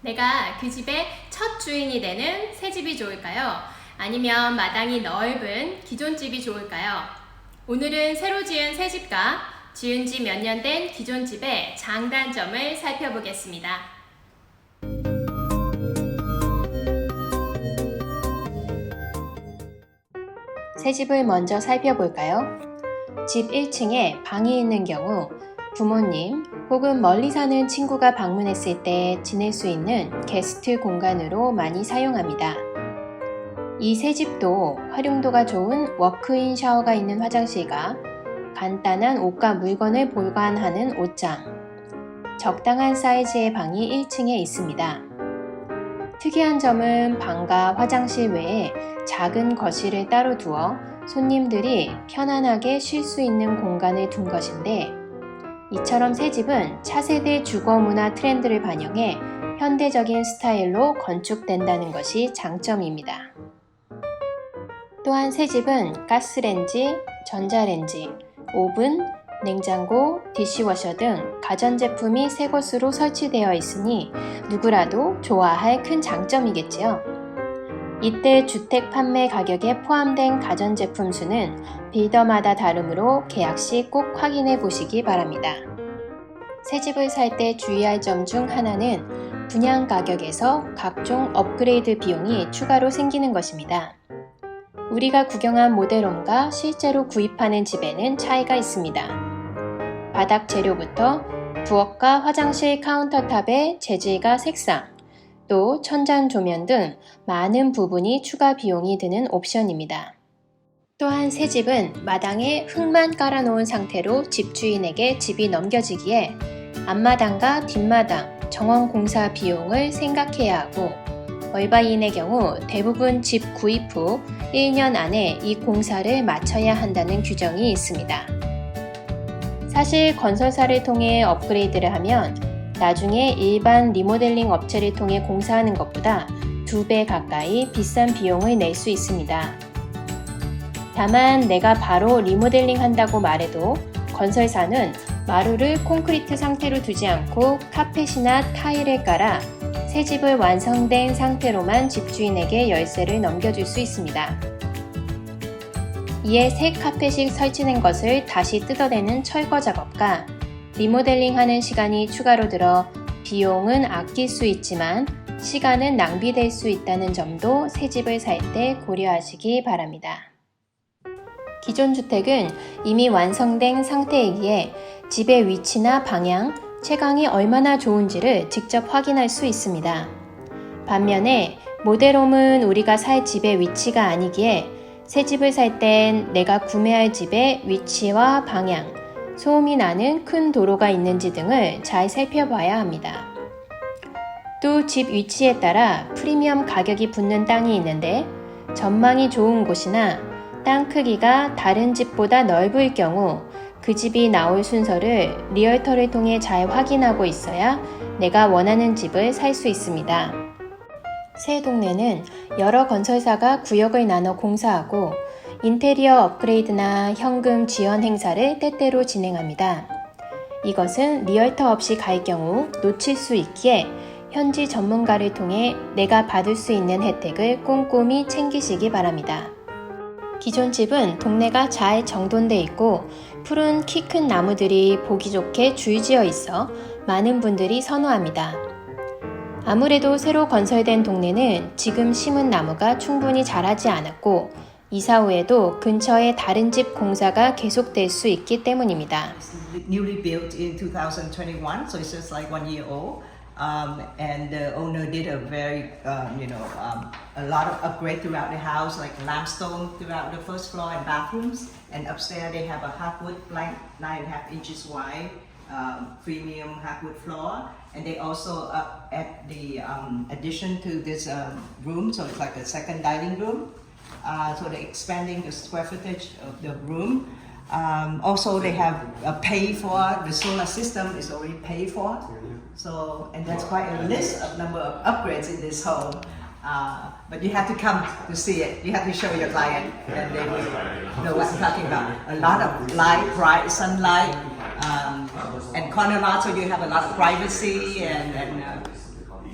내가 그 집의 첫 주인이 되는 새 집이 좋을까요? 아니면 마당이 넓은 기존 집이 좋을까요? 오늘은 새로 지은 새 집과 지은 지 몇 년 된 기존 집의 장단점을 살펴보겠습니다. 새 집을 먼저 살펴볼까요? 집 1층에 방이 있는 경우 부모님 혹은 멀리 사는 친구가 방문했을 때 지낼 수 있는 게스트 공간으로 많이 사용합니다. 이 새 집도 활용도가 좋은 워크인 샤워가 있는 화장실과 간단한 옷과 물건을 보관하는 옷장, 적당한 사이즈의 방이 1층에 있습니다. 특이한 점은 방과 화장실 외에 작은 거실을 따로 두어 손님들이 편안하게 쉴 수 있는 공간을 둔 것인데, 이처럼 새 집은 차세대 주거 문화 트렌드를 반영해 현대적인 스타일로 건축된다는 것이 장점입니다. 또한 새 집은 가스레인지, 전자레인지, 오븐, 냉장고, 디시워셔 등 가전제품이 새 것으로 설치되어 있으니 누구라도 좋아할 큰 장점이겠지요. 이때 주택 판매 가격에 포함된 가전제품 수는 빌더마다 다르므로 계약 시 꼭 확인해 보시기 바랍니다. 새 집을 살 때 주의할 점 중 하나는 분양 가격에서 각종 업그레이드 비용이 추가로 생기는 것입니다. 우리가 구경한 모델홈과 실제로 구입하는 집에는 차이가 있습니다. 바닥 재료부터 부엌과 화장실 카운터탑의 재질과 색상, 또 천장 조면 등 많은 부분이 추가 비용이 드는 옵션입니다. 또한 새 집은 마당에 흙만 깔아놓은 상태로 집주인에게 집이 넘겨지기에 앞마당과 뒷마당, 정원 공사 비용을 생각해야 하고, 얼바인의 경우 대부분 집 구입 후 1년 안에 이 공사를 마쳐야 한다는 규정이 있습니다. 사실 건설사를 통해 업그레이드를 하면 나중에 일반 리모델링 업체를 통해 공사하는 것보다 2배 가까이 비싼 비용을 낼 수 있습니다. 다만 내가 바로 리모델링 한다고 말해도 건설사는 마루를 콘크리트 상태로 두지 않고 카펫이나 타일을 깔아 새 집을 완성된 상태로만 집주인에게 열쇠를 넘겨줄 수 있습니다. 이에 새 카펫이 설치된 것을 다시 뜯어내는 철거 작업과 리모델링하는 시간이 추가로 들어 비용은 아낄 수 있지만 시간은 낭비될 수 있다는 점도 새 집을 살 때 고려하시기 바랍니다. 기존 주택은 이미 완성된 상태이기에 집의 위치나 방향, 채광이 얼마나 좋은지를 직접 확인할 수 있습니다. 반면에 모델홈은 우리가 살 집의 위치가 아니기에 새 집을 살 땐 내가 구매할 집의 위치와 방향, 소음이 나는 큰 도로가 있는지 등을 잘 살펴봐야 합니다. 또 집 위치에 따라 프리미엄 가격이 붙는 땅이 있는데, 전망이 좋은 곳이나 땅 크기가 다른 집보다 넓을 경우 그 집이 나올 순서를 리얼터를 통해 잘 확인하고 있어야 내가 원하는 집을 살 수 있습니다. 새 동네는 여러 건설사가 구역을 나눠 공사하고 인테리어 업그레이드나 현금 지원 행사를 때때로 진행합니다. 이것은 리얼터 없이 갈 경우 놓칠 수 있기에 현지 전문가를 통해 내가 받을 수 있는 혜택을 꼼꼼히 챙기시기 바랍니다. 기존 집은 동네가 잘 정돈돼 있고 푸른 키 큰 나무들이 보기 좋게 줄지어 있어 많은 분들이 선호합니다. 아무래도 새로 건설된 동네는 지금 심은 나무가 충분히 자라지 않았고 이사 후에도 근처에 다른 집 공사가 계속될 수 있기 때문입니다. Newly built in 2021, so it's just like 1 year old. And the owner did a very, a lot of upgrade throughout the house, like limestone throughout the first floor and bathrooms. And upstairs they have a hardwood plank, 9.5 inches wide, premium hardwood floor. And they also add the addition to this room, so it's like a second dining room. So they're expanding the square footage of the room. Also, they have paid for the solar system is already paid for. So, and that's quite a list of number of upgrades in this home. But you have to come to see it. You have to show your client, and they will know what I'm talking about. A lot of light, bright sunlight, and corner lot, so you have a lot of privacy and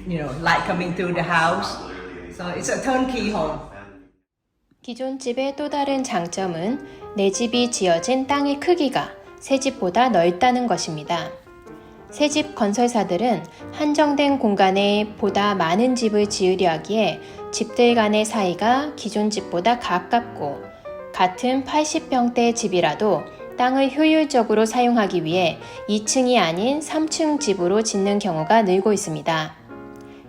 light coming through the house. So it's a turnkey home. 기존 집의 또 다른 장점은 내 집이 지어진 땅의 크기가 새 집보다 넓다는 것입니다. 새 집 건설사들은 한정된 공간에 보다 많은 집을 지으려 하기에 집들 간의 사이가 기존 집보다 가깝고 같은 80평대 집이라도 땅을 효율적으로 사용하기 위해 2층이 아닌 3층 집으로 짓는 경우가 늘고 있습니다.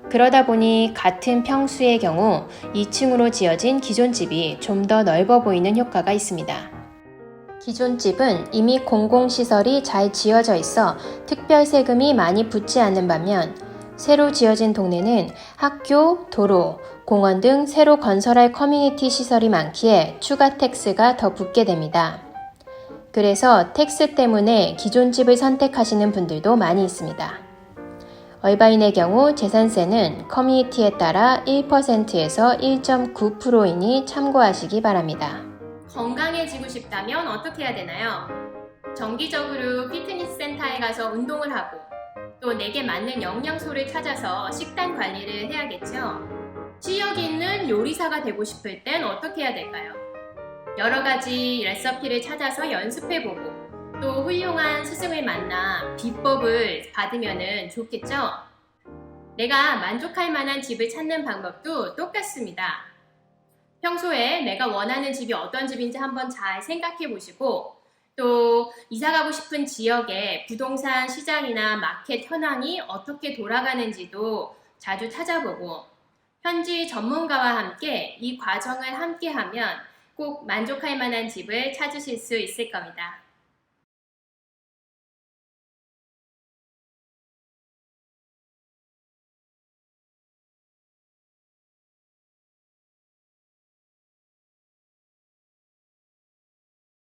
그러다 보니 같은 평수의 경우 2층으로 지어진 기존 집이 좀 더 넓어 보이는 효과가 있습니다. 기존 집은 이미 공공시설이 잘 지어져 있어 특별 세금이 많이 붙지 않는 반면 새로 지어진 동네는 학교, 도로, 공원 등 새로 건설할 커뮤니티 시설이 많기에 추가 텍스가 더 붙게 됩니다. 그래서 텍스 때문에 기존 집을 선택하시는 분들도 많이 있습니다. 얼바인의 경우 재산세는 커뮤니티에 따라 1%에서 1.9%이니 참고하시기 바랍니다. 건강해지고 싶다면 어떻게 해야 되나요? 정기적으로 피트니스 센터에 가서 운동을 하고 또 내게 맞는 영양소를 찾아서 식단 관리를 해야겠죠. 실력이 있는 요리사가 되고 싶을 땐 어떻게 해야 될까요? 여러 가지 레시피를 찾아서 연습해보고 또 훌륭한 스승을 만나 비법을 받으면 좋겠죠? 내가 만족할 만한 집을 찾는 방법도 똑같습니다. 평소에 내가 원하는 집이 어떤 집인지 한번 잘 생각해 보시고 또 이사가고 싶은 지역의 부동산 시장이나 마켓 현황이 어떻게 돌아가는지도 자주 찾아보고 현지 전문가와 함께 이 과정을 함께 하면 꼭 만족할 만한 집을 찾으실 수 있을 겁니다.